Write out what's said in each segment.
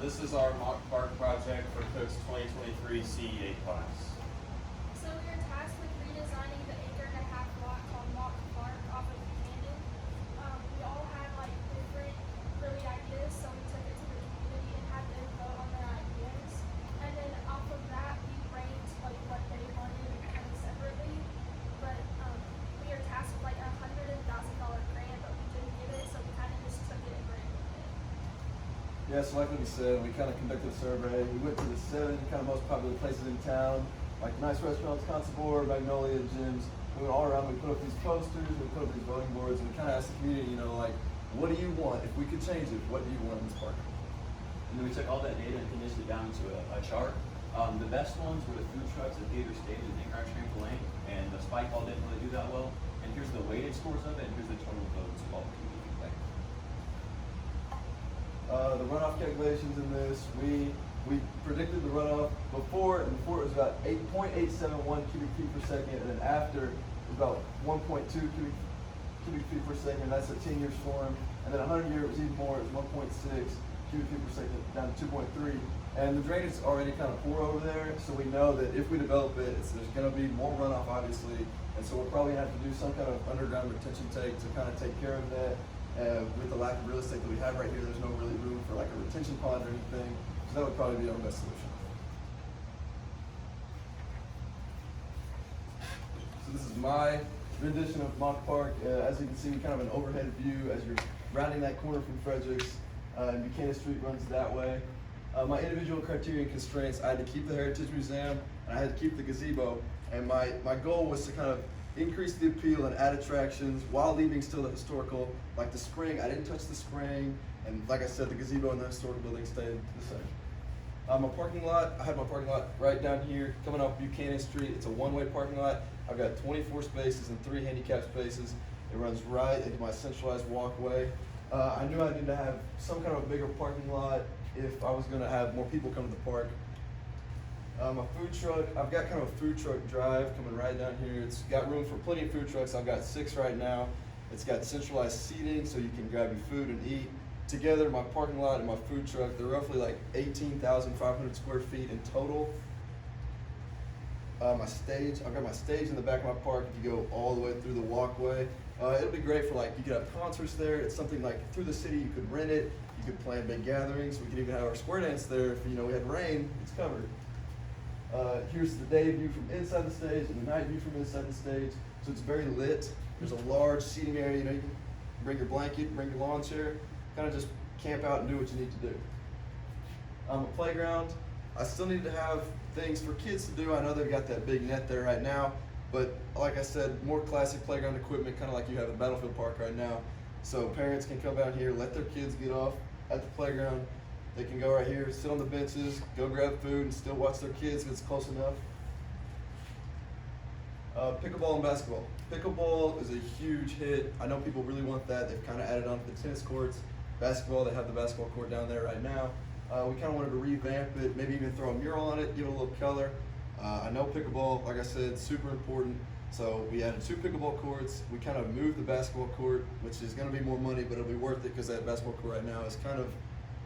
this is our mock park project for Cook's 2023 CEA class. So we are tasked with redesigning the acre-and-a-half lot called Mock Park off of Buchanan. We all had like different really ideas, so we took it to the community and had them vote on their ideas. And then off of that, we ranked like what they wanted kind of separately. But we are tasked with like $100,000 grant, but we didn't get it, so we kind of just took it and ran with it. Yeah, so like what we said, we kind of conducted a survey. We went to the 7 kind of most popular places in town, like nice restaurants, Constable, Magnolia, gyms. We went all around, we put up these posters, we put up these voting boards, and we kind of asked the community, like, what do you want? If we could change it, what do you want in this park? And then we took all that data and condensed it down into a chart. The best ones were the food trucks at Theater Stage and Incar Trampoline, and the Spike Ball didn't really do that well. And here's the weighted scores of it, and here's the total votes of all the community feedback. The runoff calculations in this, we predicted the runoff before it was about 8.871 cubic feet per second, and then after it was about 1.2 cubic feet per second. That's a 10-year storm, and then 100-year it was even more. It was 1.6 cubic feet per second down to 2.3. And the drainage is already kind of poor over there, so we know that if we develop it, there's going to be more runoff, obviously, and so we'll probably have to do some kind of underground retention tank to kind of take care of that. With the lack of real estate that we have right here, there's no really room for like a retention pond or anything, so that would probably be our best solution. So this is my rendition of Mock Park. As you can see, we kind of have an overhead view as you're rounding that corner from Fredericks, and Buchanan Street runs that way. My individual criteria and constraints, I had to keep the Heritage Museum, and I had to keep the gazebo, and my goal was to kind of increase the appeal and add attractions while leaving still the historical. Like the spring, I didn't touch the spring, and like I said, the gazebo and the historical building stayed the same. My parking lot, I had my parking lot right down here, coming off Buchanan Street. It's a one-way parking lot. I've got 24 spaces and 3 handicap spaces. It runs right into my centralized walkway. I knew I needed to have some kind of a bigger parking lot if I was gonna have more people come to the park. My food truck, I've got kind of a food truck drive coming right down here. It's got room for plenty of food trucks. I've got 6 right now. It's got centralized seating so you can grab your food and eat. Together, my parking lot and my food truck, they're roughly like 18,500 square feet in total. My stage, I've got my stage in the back of my park. If you go all the way through the walkway, it'll be great for like, you could have concerts there. It's something like through the city, you could rent it. You could plan big gatherings. We could even have our square dance there. If we had rain, it's covered. Here's the day view from inside the stage and the night view from inside the stage. So it's very lit. There's a large seating area. You can bring your blanket, bring your lawn chair, kind of just camp out and do what you need to do. A playground. I still need to have things for kids to do. I know they've got that big net there right now, but like I said, more classic playground equipment, kind of like you have at Battlefield Park right now. So parents can come down here, let their kids get off at the playground. They can go right here, sit on the benches, go grab food, and still watch their kids if it's close enough. Pickleball and basketball. Pickleball is a huge hit. I know people really want that. They've kind of added on to the tennis courts. Basketball, they have the basketball court down there right now. We kind of wanted to revamp it, maybe even throw a mural on it, give it a little color. I know pickleball, like I said, super important. So we added 2 pickleball courts. We kind of moved the basketball court, which is going to be more money, but it'll be worth it because that basketball court right now is kind of,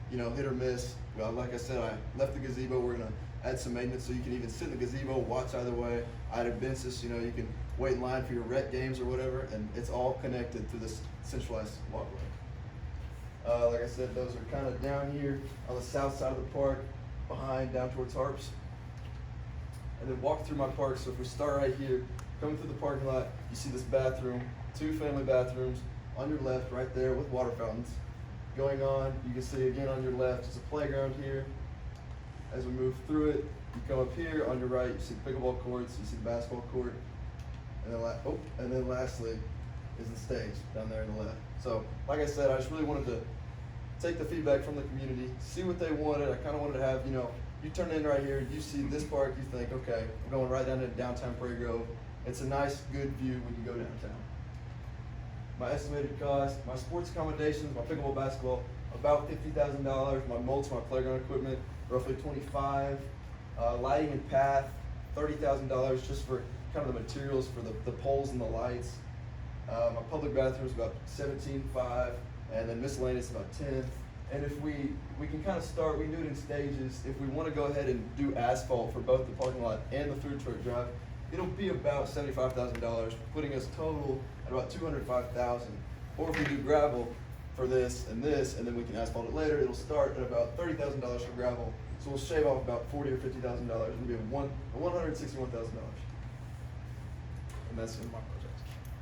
hit or miss. Well, like I said, I left the gazebo. We're going to add some maintenance so you can even sit in the gazebo, watch either way. I added benches, you can wait in line for your rec games or whatever, and it's all connected through this centralized walkway. Like I said, those are kind of down here on the south side of the park, behind, down towards Harps. And then walk through my park. So if we start right here, coming through the parking lot, you see this bathroom, 2 family bathrooms on your left right there with water fountains. Going on, you can see again on your left, there's a playground here. As we move through it, you come up here on your right, you see the pickleball courts, you see the basketball court, and then lastly is the stage down there on the left. So like I said, I just really wanted to take the feedback from the community, see what they wanted. I kind of wanted to have, you turn in right here, you see this park, you think, okay, we're going right down to downtown Prairie Grove. It's a nice, good view when you go downtown. My estimated cost, my sports accommodations, my pickleball basketball, about $50,000. My mulch, my playground equipment, roughly $25,000. Lighting and path, $30,000 just for kind of the materials for the poles and the lights. My public bathroom is about $17,500, and then miscellaneous about $10,000. And if we can kind of start, we can do it in stages. If we want to go ahead and do asphalt for both the parking lot and the food truck drive, it'll be about $75,000, putting us total at about $205,000. Or if we do gravel for this, and then we can asphalt it later, it'll start at about $30,000 for gravel. So we'll shave off about $40,000 or $50,000, and we have $161,000. And that's in my project.